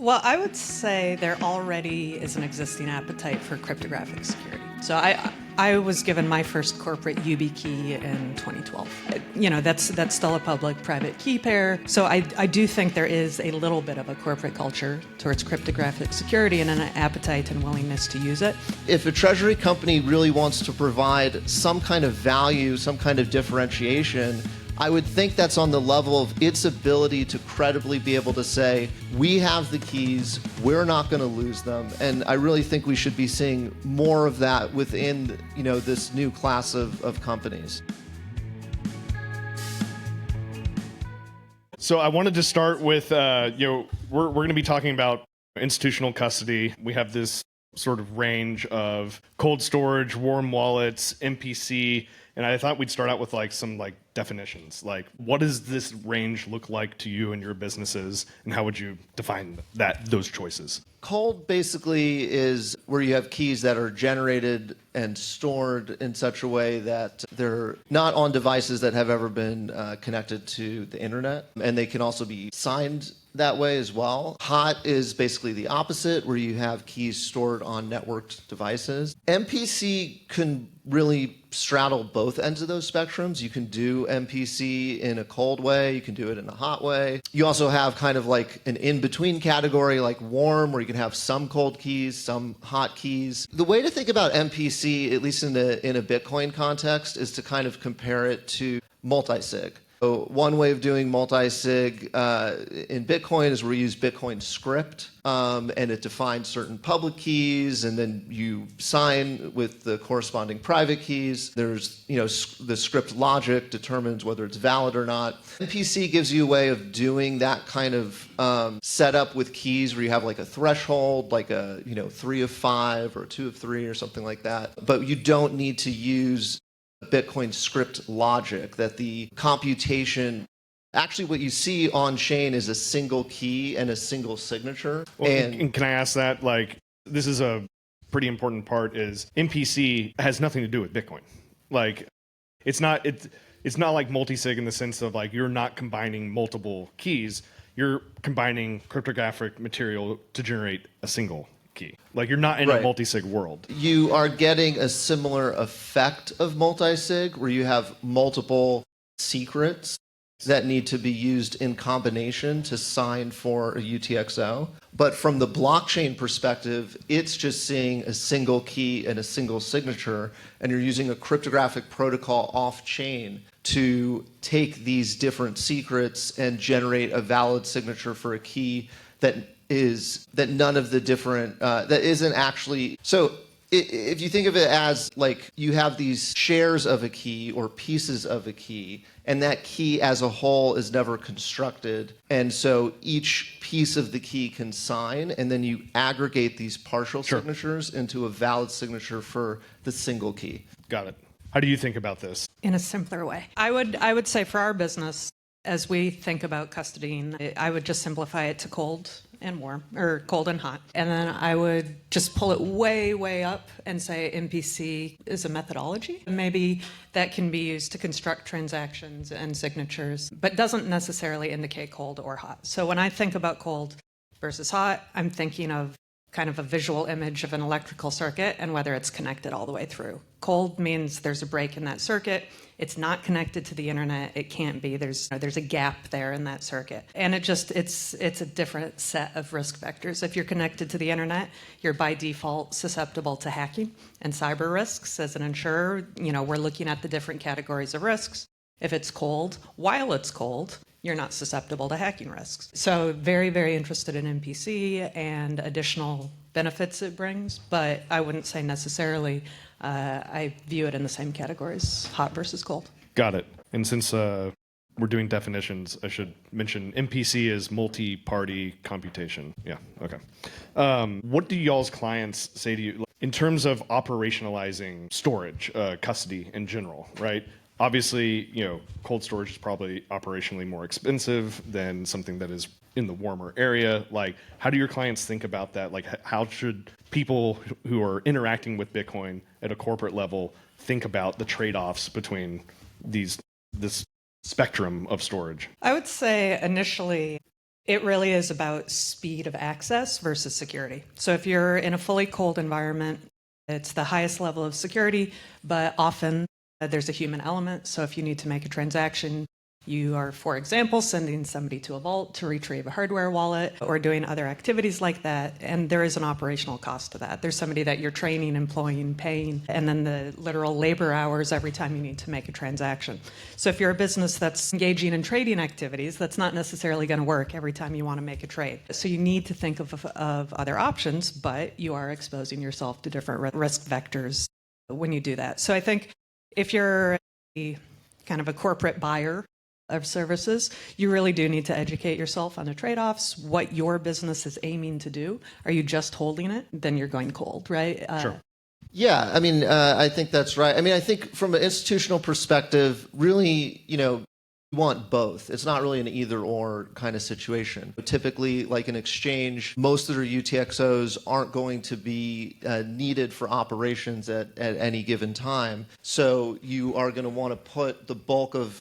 Well, I would say there already is an existing appetite for cryptographic security. So I was given my first corporate YubiKey in 2012. That's still a public-private key pair. So I do think there is a little bit of a corporate culture towards cryptographic security and an appetite and willingness to use it. If a treasury company really wants to provide some kind of value, some kind of differentiation, I would think that's on the level of its ability to credibly be able to say, we have the keys, we're not going to lose them. And I really think we should be seeing more of that within, this new class of companies. So I wanted to start with, we're going to be talking about institutional custody. We have this sort of range of cold storage, warm wallets, MPC, and I thought we'd start out with some definitions. What does this range look like to you and your businesses, and how would you define those choices? Cold basically is where you have keys that are generated and stored in such a way that they're not on devices that have ever been connected to the internet, and they can also be signed that way as well. Hot is basically the opposite, where you have keys stored on networked devices. MPC can really straddle both ends of those spectrums. You can do MPC in a cold way, you can do it in a hot way. You also have kind of like an in-between category like warm, where you can have some cold keys, some hot keys. The way to think about MPC, at least in a Bitcoin context, is to kind of compare it to multi-sig. So one way of doing multi-sig in Bitcoin is we use Bitcoin script, and it defines certain public keys, and then you sign with the corresponding private keys. There's, the script logic determines whether it's valid or not. MPC gives you a way of doing that kind of setup with keys where you have like a threshold, like a 3 of 5 or 2 of 3 or something like that. But you don't need to use Bitcoin script logic, that the computation, actually what you see on chain is a single key and a single signature. Well, and can I ask that, this is a pretty important part, is MPC has nothing to do with Bitcoin. It's not like multi-sig in the sense of you're not combining multiple keys, you're combining cryptographic material to generate a single key. You're not in a multi-sig world. You are getting a similar effect of multi-sig where you have multiple secrets that need to be used in combination to sign for a UTXO. But from the blockchain perspective, it's just seeing a single key and a single signature, and you're using a cryptographic protocol off-chain to take these different secrets and generate a valid signature for a key that none of the different, that isn't actually, so if you think of it as you have these shares of a key or pieces of a key, and that key as a whole is never constructed, and so each piece of the key can sign, and then you aggregate these partial signatures into a valid signature for the single key. Got it. How do you think about this? In a simpler way. I would say for our business, as we think about custodying, I would just simplify it to cold and warm, or cold and hot. And then I would just pull it way, way up and say MPC is a methodology. Maybe that can be used to construct transactions and signatures, but doesn't necessarily indicate cold or hot. So when I think about cold versus hot, I'm thinking of kind of a visual image of an electrical circuit and whether it's connected all the way through. Cold means there's a break in that circuit. It's not connected to the internet. It can't be. There's a gap there in that circuit. And it's a different set of risk vectors. If you're connected to the internet, you're by default susceptible to hacking and cyber risks. As an insurer, we're looking at the different categories of risks. If it's cold, while it's cold, you're not susceptible to hacking risks. So very, very interested in MPC and additional benefits it brings, but I wouldn't say necessarily I view it in the same categories, hot versus cold. Got it. And since we're doing definitions, I should mention MPC is multi-party computation. Yeah, okay. What do y'all's clients say to you in terms of operationalizing storage, custody in general, right? Obviously, cold storage is probably operationally more expensive than something that is in the warmer area. How do your clients think about that? How should people who are interacting with Bitcoin at a corporate level think about the trade-offs between this spectrum of storage? I would say initially It really is about speed of access versus security. So if you're in a fully cold environment, it's the highest level of security, but often there's a human element. So if you need to make a transaction, you are, for example, sending somebody to a vault to retrieve a hardware wallet or doing other activities like that. And there is an operational cost to that. There's somebody that you're training, employing, paying, and then the literal labor hours every time you need to make a transaction. So if you're a business that's engaging in trading activities, that's not necessarily going to work every time you want to make a trade. So you need to think of other options, but you are exposing yourself to different risk vectors when you do that. So I think if you're kind of a corporate buyer of services, you really do need to educate yourself on the trade-offs, what your business is aiming to do. Are you just holding it? Then you're going cold, right? Sure. Yeah, I mean, I think that's right. I mean, I think from an institutional perspective, really, you want both. It's not really an either or kind of situation. Typically, like an exchange, most of their UTXOs aren't going to be needed for operations at any given time. So you are going to want to put the bulk of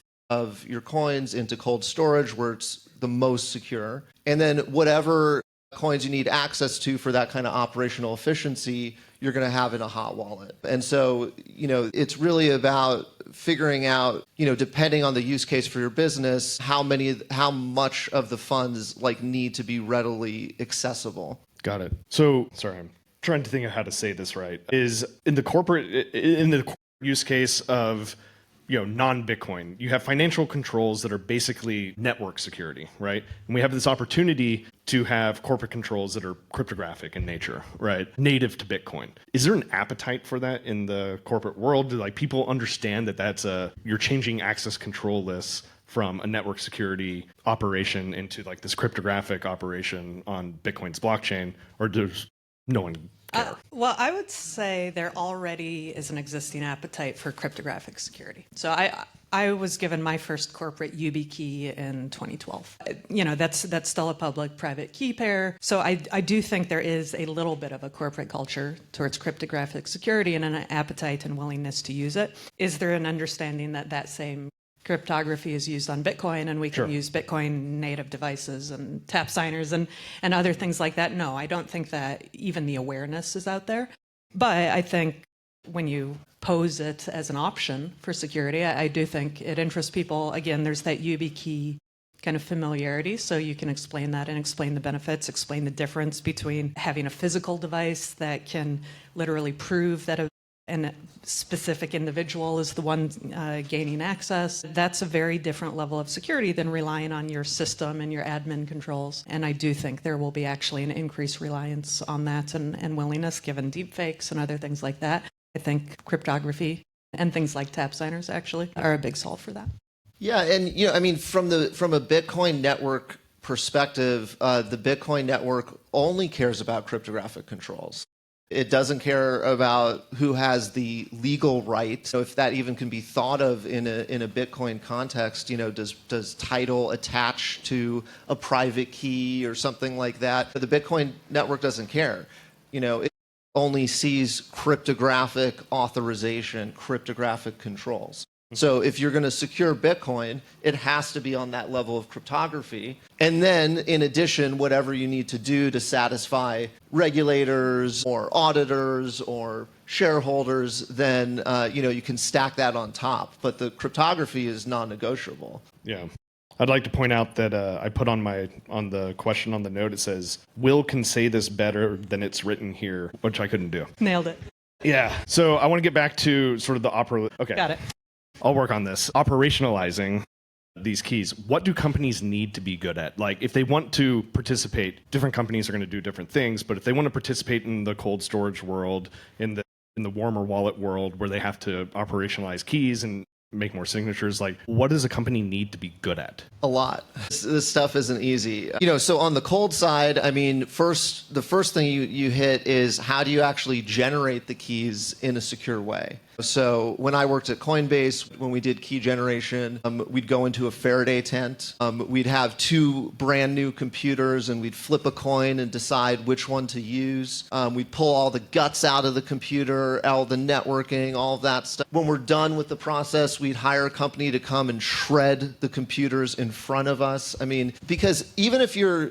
your coins into cold storage where it's the most secure. And then whatever coins you need access to for that kind of operational efficiency, you're going to have in a hot wallet. And so, it's really about figuring out, depending on the use case for your business, how much of the funds need to be readily accessible. Got it. So, sorry, I'm trying to think of how to say this right. Is in the corporate use case of non-Bitcoin, you have financial controls that are basically network security, right? And we have this opportunity to have corporate controls that are cryptographic in nature, right? Native to Bitcoin. Is there an appetite for that in the corporate world? Do people understand that you're changing access control lists from a network security operation into this cryptographic operation on Bitcoin's blockchain, or does no one care? Well, I would say there already is an existing appetite for cryptographic security. So I was given my first corporate YubiKey in 2012. That's still a public-private key pair. So I do think there is a little bit of a corporate culture towards cryptographic security and an appetite and willingness to use it. Is there an understanding that same cryptography is used on Bitcoin, and we can use Bitcoin native devices and tap signers and other things like that? No, I don't think that even the awareness is out there. But I think when you pose it as an option for security, I do think it interests people. Again, there's that YubiKey kind of familiarity, so you can explain that and explain the benefits, explain the difference between having a physical device that can literally prove that a specific individual is the one gaining access. That's a very different level of security than relying on your system and your admin controls. And I do think there will be actually an increased reliance on that and willingness given deepfakes and other things like that. I think cryptography and things like tap signers actually are a big solve for that. Yeah, and from a Bitcoin network perspective, the Bitcoin network only cares about cryptographic controls. It doesn't care about who has the legal right. So if that even can be thought of in a Bitcoin context, does title attach to a private key or something like that? But the Bitcoin network doesn't care. It only sees cryptographic authorization, cryptographic controls. So if you're going to secure Bitcoin, it has to be on that level of cryptography. And then, in addition, whatever you need to do to satisfy regulators or auditors or shareholders, then you can stack that on top. But the cryptography is non-negotiable. Yeah. I'd like to point out that I put on the question on the note, it says, Will can say this better than it's written here, which I couldn't do. Nailed it. Yeah. So I want to get back to sort of the Okay. Got it. I'll work on this. Operationalizing these keys. What do companies need to be good at? If they want to participate, different companies are going to do different things, but if they want to participate in the cold storage world, in the warmer wallet world where they have to operationalize keys and make more signatures, what does a company need to be good at? A lot. This stuff isn't easy. So on the cold side, the first thing you hit is how do you actually generate the keys in a secure way? So when I worked at Coinbase, when we did key generation, we'd go into a Faraday tent. We'd have two brand new computers and we'd flip a coin and decide which one to use. We'd pull all the guts out of the computer, all the networking, all of that stuff. When we're done with the process, we'd hire a company to come and shred the computers in front of us. I mean, because even if you're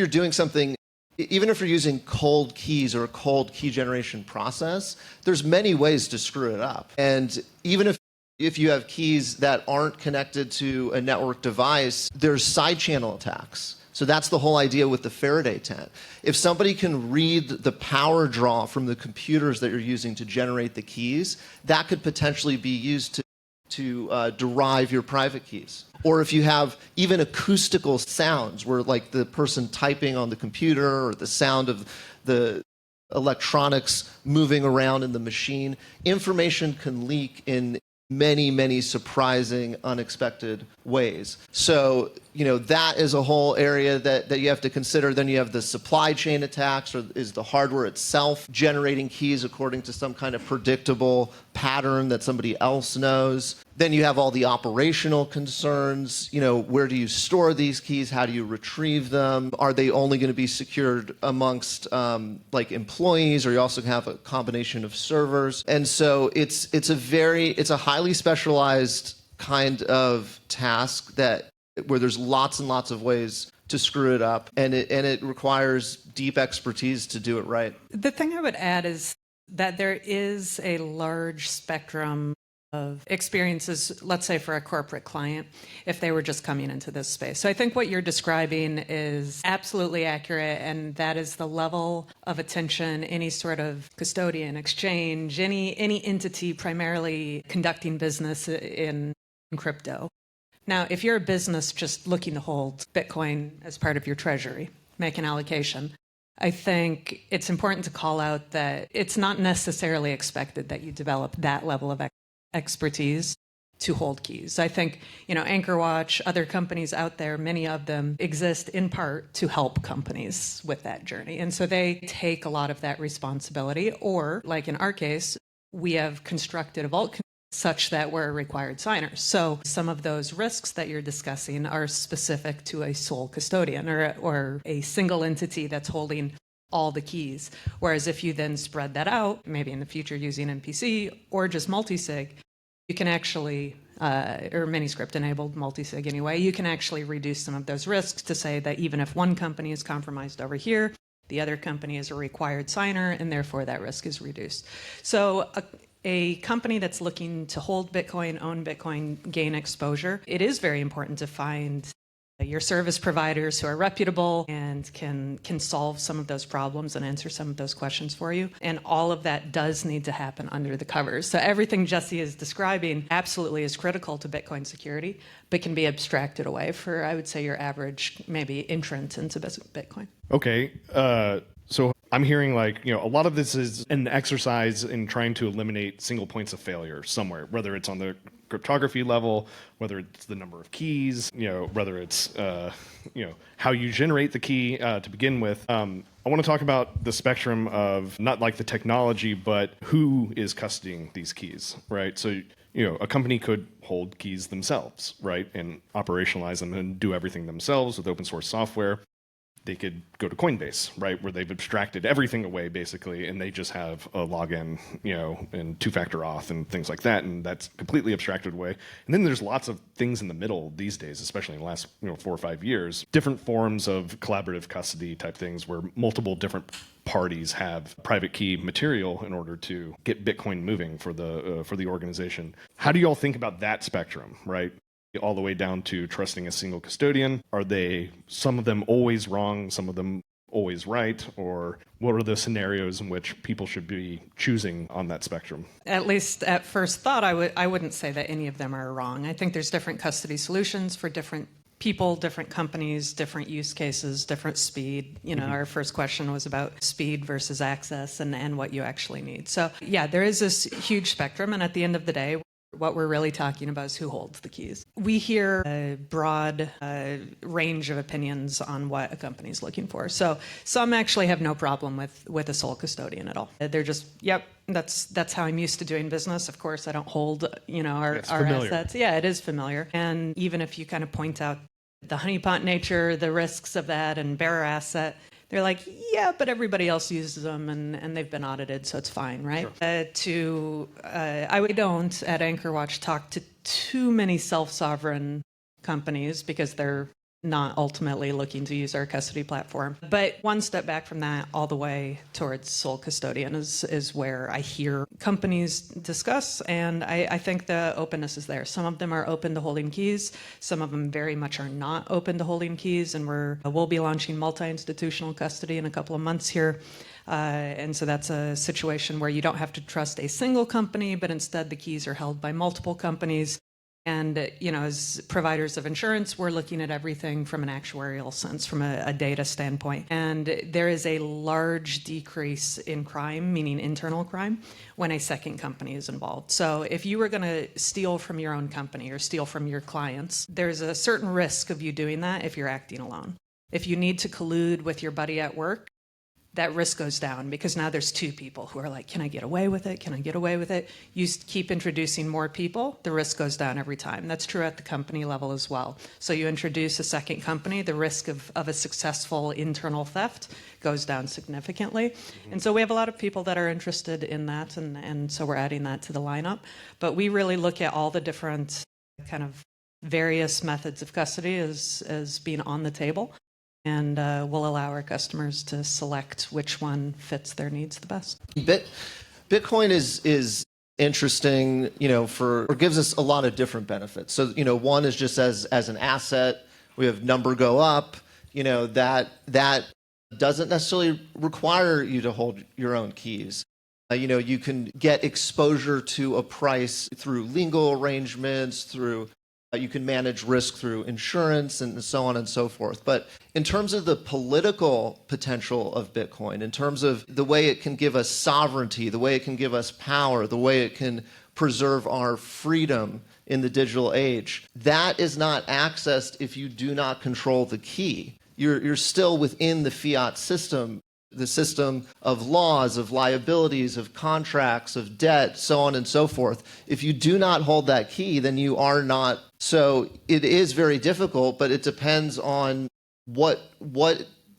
doing something, even if you're using cold keys or a cold key generation process, there's many ways to screw it up. And even if you have keys that aren't connected to a network device, there's side channel attacks. So that's the whole idea with the Faraday tent. If somebody can read the power draw from the computers that you're using to generate the keys, that could potentially be used to derive your private keys. Or if you have even acoustical sounds where like the person typing on the computer or the sound of the electronics moving around in the machine, information can leak in many, many surprising, unexpected ways. So, that is a whole area that you have to consider. Then you have the supply chain attacks, or is the hardware itself generating keys according to some kind of predictable pattern that somebody else knows. Then you have all the operational concerns. Where do you store these keys? How do you retrieve them? Are they only going to be secured amongst employees, or you also have a combination of servers? And so it's a highly specialized kind of task where there's lots and lots of ways to screw it up, and it requires deep expertise to do it right. The thing I would add is that there is a large spectrum of experiences, let's say for a corporate client, if they were just coming into this space. So I think what you're describing is absolutely accurate, and that is the level of attention any sort of custodian, exchange, any entity primarily conducting business in crypto. Now, if you're a business just looking to hold Bitcoin as part of your treasury, make an allocation, I think it's important to call out that it's not necessarily expected that you develop that level of expertise to hold keys. I think, AnchorWatch, other companies out there, many of them exist in part to help companies with that journey. And so they take a lot of that responsibility, or like in our case, we have constructed a vault such that we're a required signer. So some of those risks that you're discussing are specific to a sole custodian or a single entity that's holding all the keys. Whereas if you then spread that out, maybe in the future using MPC or just multisig, you can actually, or mini-script enabled multisig anyway, you can actually reduce some of those risks to say that even if one company is compromised over here, the other company is a required signer, and therefore that risk is reduced. So a company that's looking to hold Bitcoin, own Bitcoin, gain exposure, it is very important to find your service providers who are reputable and can solve some of those problems and answer some of those questions for you. And all of that does need to happen under the covers. So everything Jesse is describing absolutely is critical to Bitcoin security, but can be abstracted away for, I would say, your average maybe entrant into Bitcoin. Okay. So I'm hearing a lot of this is an exercise in trying to eliminate single points of failure somewhere, whether it's on the cryptography level, whether it's the number of keys, whether it's, how you generate the key to begin with. I want to talk about the spectrum of not like the technology, but who is custodying these keys, right? So, a company could hold keys themselves, right? And operationalize them and do everything themselves with open source software. They could go to Coinbase, right, where they've abstracted everything away, basically, and they just have a login, and two-factor auth and things like that, and that's completely abstracted away. And then there's lots of things in the middle these days, especially in the last 4 or 5 years, different forms of collaborative custody type things where multiple different parties have private key material in order to get Bitcoin moving for the organization. How do you all think about that spectrum, right? All the way down to trusting a single custodian? Are some of them always wrong, some of them always right? Or what are the scenarios in which people should be choosing on that spectrum? At least at first thought, I wouldn't say that any of them are wrong. I think there's different custody solutions for different people, different companies, different use cases, different speed. Our first question was about speed versus access and what you actually need. So yeah, there is this huge spectrum. And at the end of the day, What we're really talking about is who holds the keys. We hear a broad range of opinions on what a company is looking for. So some actually have no problem with a sole custodian at all. They're just, yep, that's how I'm used to doing business. Of course, I don't hold, our assets. Yeah, it is familiar. And even if you kind of point out the honeypot nature, the risks of that, and bearer asset, they're like, yeah, but everybody else uses them and they've been audited, so it's fine, right? Sure. I don't, at Anchor Watch, talk to too many self-sovereign companies because they're not ultimately looking to use our custody platform. But one step back from that, all the way towards sole custodian is where I hear companies discuss, and I think the openness is there. Some of them are open to holding keys. Some of them very much are not open to holding keys, and we'll be launching multi-institutional custody in a couple of months here. And so that's a situation where you don't have to trust a single company, but instead the keys are held by multiple companies. And, as providers of insurance, we're looking at everything from an actuarial sense, from a data standpoint. And there is a large decrease in crime, meaning internal crime, when a second company is involved. So if you were going to steal from your own company or steal from your clients, there's a certain risk of you doing that if you're acting alone. If you need to collude with your buddy at work, that risk goes down because now there's two people who are like, can I get away with it? Can I get away with it? You keep introducing more people, the risk goes down every time. That's true at the company level as well. So you introduce a second company, the risk of a successful internal theft goes down significantly. Mm-hmm. And so we have a lot of people that are interested in that, and so we're adding that to the lineup. But we really look at all the different kind of various methods of custody as being on the table. And we'll allow our customers to select which one fits their needs the best. Bitcoin is interesting, or gives us a lot of different benefits. So, one is just as an asset, we have number go up, that doesn't necessarily require you to hold your own keys. You can get exposure to a price through legal arrangements, through you can manage risk through insurance and so on and so forth. But in terms of the political potential of Bitcoin, in terms of the way it can give us sovereignty, the way it can give us power, the way it can preserve our freedom in the digital age, that is not accessed if you do not control the key. You're still within the fiat system, the system of laws, of liabilities, of contracts, of debt, so on and so forth. If you do not hold that key, then you are not. So it is very difficult, but it depends on what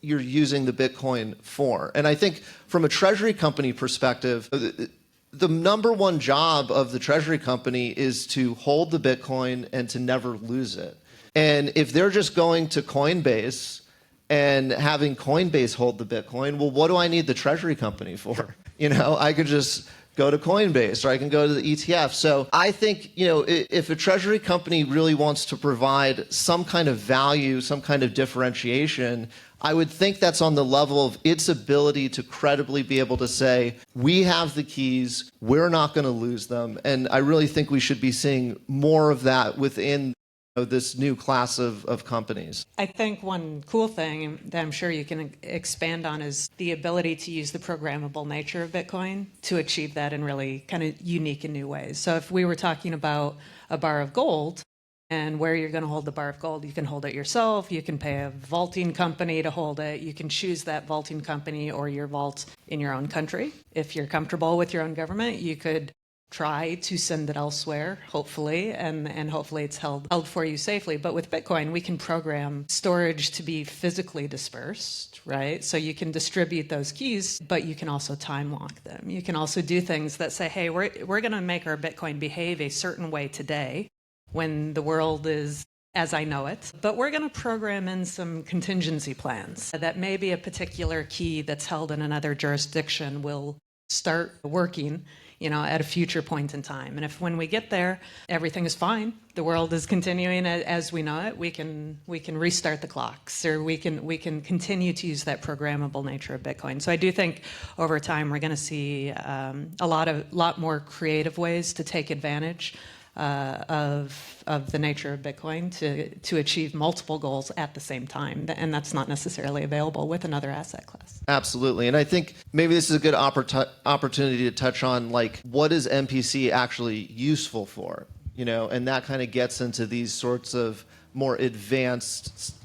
you're using the Bitcoin for. And I think from a treasury company perspective, the number one job of the treasury company is to hold the Bitcoin and to never lose it. And if they're just going to Coinbase and having Coinbase hold the Bitcoin, well, what do I need the treasury company for? I could just go to Coinbase or I can go to the ETF. So I think, if a treasury company really wants to provide some kind of value, some kind of differentiation, I would think that's on the level of its ability to credibly be able to say, we have the keys, we're not going to lose them. And I really think we should be seeing more of that within this new class of companies. I think one cool thing that I'm sure you can expand on is the ability to use the programmable nature of Bitcoin to achieve that in really kind of unique and new ways. So if we were talking about a bar of gold and where you're going to hold the bar of gold, you can hold it yourself, you can pay a vaulting company to hold it, you can choose that vaulting company or your vault in your own country. If you're comfortable with your own government, you could try to send it elsewhere, hopefully, and hopefully it's held for you safely. But with Bitcoin, we can program storage to be physically dispersed, right? So you can distribute those keys, but you can also time lock them. You can also do things that say, hey, we're going to make our Bitcoin behave a certain way today when the world is as I know it, but we're going to program in some contingency plans that maybe a particular key that's held in another jurisdiction will start working at a future point in time. And if when we get there, everything is fine, the world is continuing as we know it, we can restart the clocks, or we can continue to use that programmable nature of Bitcoin. So I do think over time we're going to see a lot more creative ways to take advantage of the nature of Bitcoin to achieve multiple goals at the same time, and that's not necessarily available with another asset class. Absolutely. And I think maybe this is a good opportunity to touch on, like, what is MPC actually useful for? And that kind of gets into these sorts of more advanced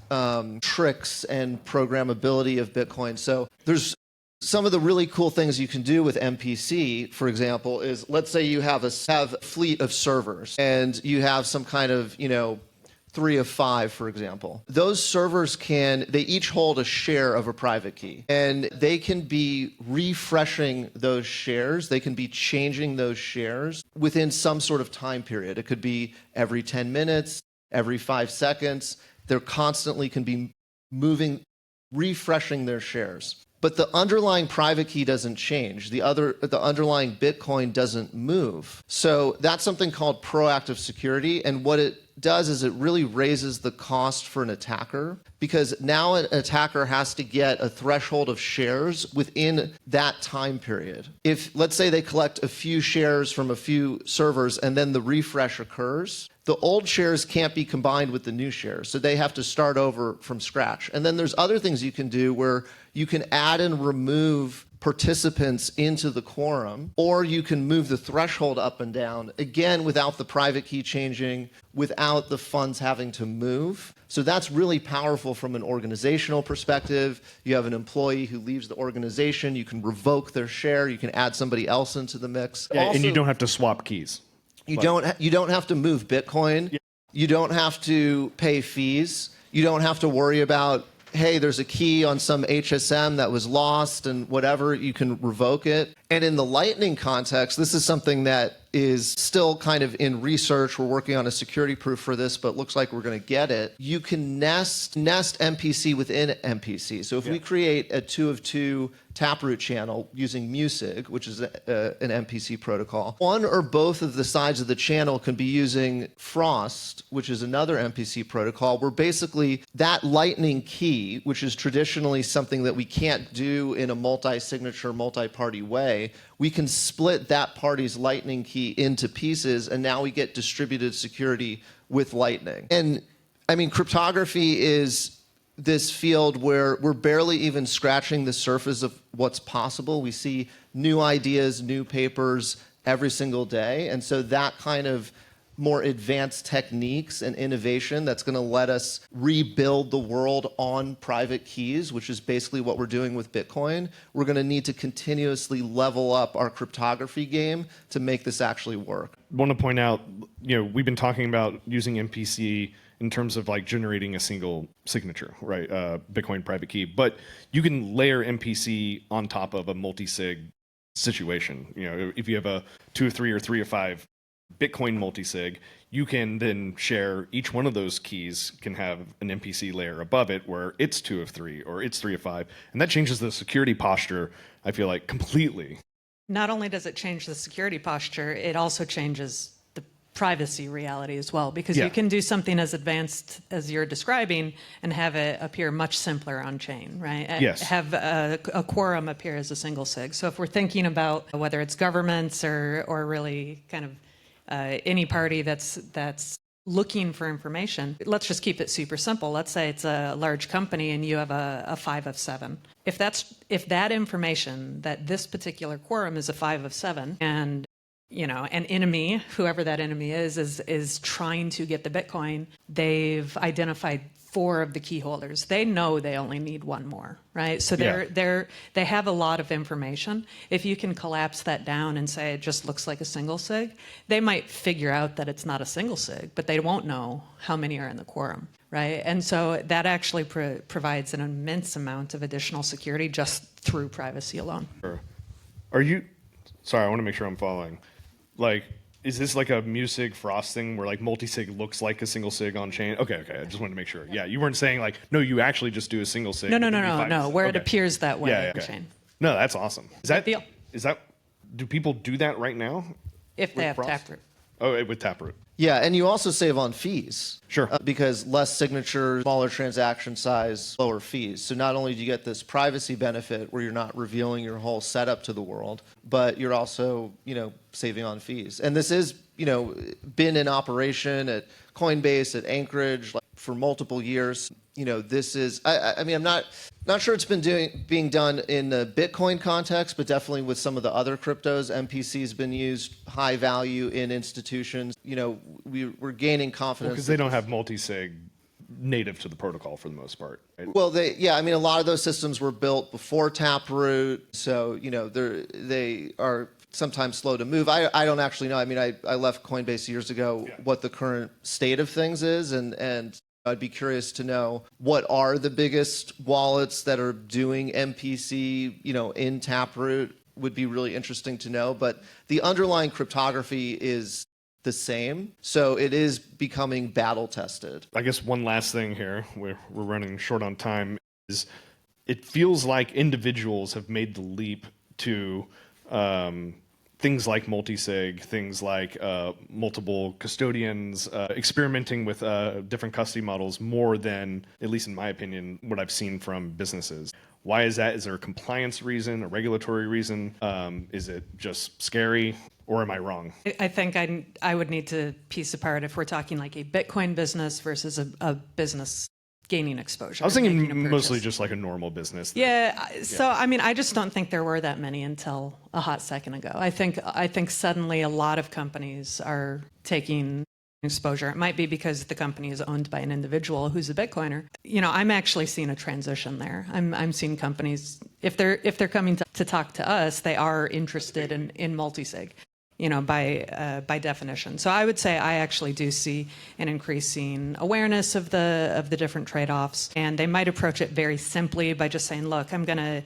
tricks and programmability of Bitcoin. So there's some of the really cool things you can do with MPC, for example, is, let's say you have a fleet of servers and you have some kind of, 3 of 5, for example. Those servers they each hold a share of a private key, and they can be refreshing those shares. They can be changing those shares within some sort of time period. It could be every 10 minutes, every 5 seconds. They're constantly can be refreshing their shares. But the underlying private key doesn't change. The underlying Bitcoin doesn't move. So that's something called proactive security. And what it does is it really raises the cost for an attacker, because now an attacker has to get a threshold of shares within that time period. If, let's say, they collect a few shares from a few servers and then the refresh occurs, the old shares can't be combined with the new shares. So they have to start over from scratch. And then there's other things you can do where you can add and remove participants into the quorum, or you can move the threshold up and down, again, without the private key changing, without the funds having to move. So that's really powerful from an organizational perspective. You have an employee who leaves the organization, you can revoke their share, you can add somebody else into the mix. Yeah, Also, and you don't have to swap keys. you don't have to move Bitcoin. Yeah. You don't have to pay fees. You don't have to worry about, hey, there's a key on some HSM that was lost and whatever, you can revoke it. And in the Lightning context, this is something that is still kind of in research. We're working on a security proof for this, but it looks like we're going to get it. You can nest MPC within MPC. So if we create a 2 of 2 taproot channel using Musig, which is an MPC protocol, one or both of the sides of the channel can be using Frost, which is another MPC protocol, where basically that Lightning key, which is traditionally something that we can't do in a multi-signature, multi-party way, we can split that party's Lightning key into pieces, and now we get distributed security with Lightning. And I mean, cryptography is this field where we're barely even scratching the surface of what's possible. We see new ideas, new papers every single day. And so that kind of more advanced techniques and innovation that's going to let us rebuild the world on private keys, which is basically what we're doing with Bitcoin. We're going to need to continuously level up our cryptography game to make this actually work. I want to point out, we've been talking about using MPC in terms of like generating a single signature, right? Bitcoin private key, but you can layer MPC on top of a multi-sig situation. If you have a 2 of 3 or 3 of 5 Bitcoin multi-sig, you can then share each one of those keys can have an MPC layer above it where it's 2 of 3 or it's 3 of 5. And that changes the security posture, I feel like, completely. Not only does it change the security posture, it also changes the privacy reality as well, because you can do something as advanced as you're describing and have it appear much simpler on chain, right? Yes. Have a quorum appear as a single sig. So if we're thinking about whether it's governments or really kind of any party that's looking for information, let's just keep it super simple. Let's say it's a large company and you have a 5 of 7. If that information, that this particular quorum is a 5 of 7, and an enemy, whoever that enemy is trying to get the Bitcoin, they've identified 4 of the key holders. They know they only need 1 more, right? So they have a lot of information. If you can collapse that down and say it just looks like a single sig, they might figure out that it's not a single sig, but they won't know how many are in the quorum, right? And so that actually provides an immense amount of additional security just through privacy alone. Sure. Sorry, I want to make sure I'm following. Like, is this like a Musig Frost thing where like multi-sig looks like a single sig on chain? Okay. I just wanted to make sure. Yeah, you weren't saying like, no, you actually just do a single sig. No, where it appears that way on chain. No, that's awesome. Is that, do people do that right now? If they have Taproot. Oh, with Taproot. Yeah, and you also save on fees. Sure. Because less signatures, smaller transaction size, lower fees. So not only do you get this privacy benefit where you're not revealing your whole setup to the world, but you're also, saving on fees. And this is been in operation at Coinbase, at Anchorage, like, for multiple years. This is, I mean, I'm not sure it's been being done in the Bitcoin context, but definitely with some of the other cryptos. MPC has been used high value in institutions. We're gaining confidence. Because they don't have multi-sig native to the protocol for the most part. Right? Well, I mean, a lot of those systems were built before Taproot, so they are sometimes slow to move. I don't actually know. I mean, I left Coinbase years ago. What the current state of things is, and I'd be curious to know what are the biggest wallets that are doing MPC, in Taproot. Would be really interesting to know. But the underlying cryptography is the same, so it is becoming battle tested. I guess one last thing here, we're running short on time, is it feels like individuals have made the leap to things like multi-sig, things like multiple custodians, experimenting with different custody models more than, at least in my opinion, what I've seen from businesses. Why is that? Is there a compliance reason, a regulatory reason? Is it just scary, or am I wrong? I think I would need to piece apart if we're talking like a Bitcoin business versus a business gaining exposure. I was making a thinking purchase. mostly just like a normal business. So I mean, I just don't think there were that many until a hot second ago. I think suddenly a lot of companies are taking exposure. It might be because the company is owned by an individual who's a Bitcoiner. I'm actually seeing a transition there. I'm seeing companies, if they're coming to talk to us, they are interested in multisig, by definition. So I would say I actually do see an increasing awareness of the different trade-offs, and they might approach it very simply by just saying, look, I'm going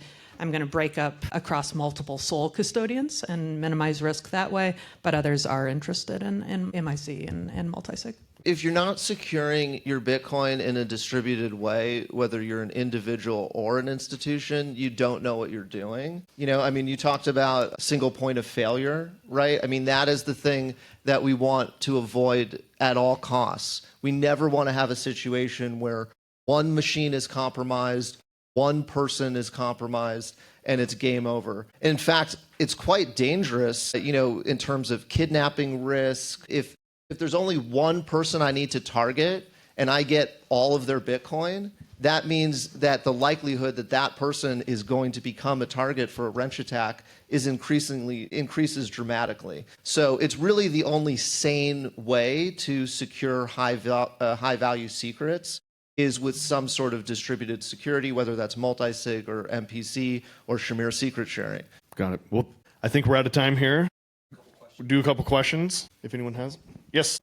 to break up across multiple sole custodians and minimize risk that way, but others are interested in MIC and multisig. If you're not securing your Bitcoin in a distributed way, whether you're an individual or an institution, you don't know what you're doing. I mean, you talked about single point of failure, right? I mean, that is the thing that we want to avoid at all costs. We never want to have a situation where one machine is compromised, one person is compromised, and it's game over. In fact, it's quite dangerous, in terms of kidnapping risk. If there's only one person I need to target and I get all of their Bitcoin, that means that the likelihood that that person is going to become a target for a wrench attack increases dramatically. So it's really the only sane way to secure high value secrets is with some sort of distributed security, whether that's multi-sig or MPC or Shamir secret sharing. Got it. Well, I think we're out of time here. We'll do a couple questions if anyone has. Yes.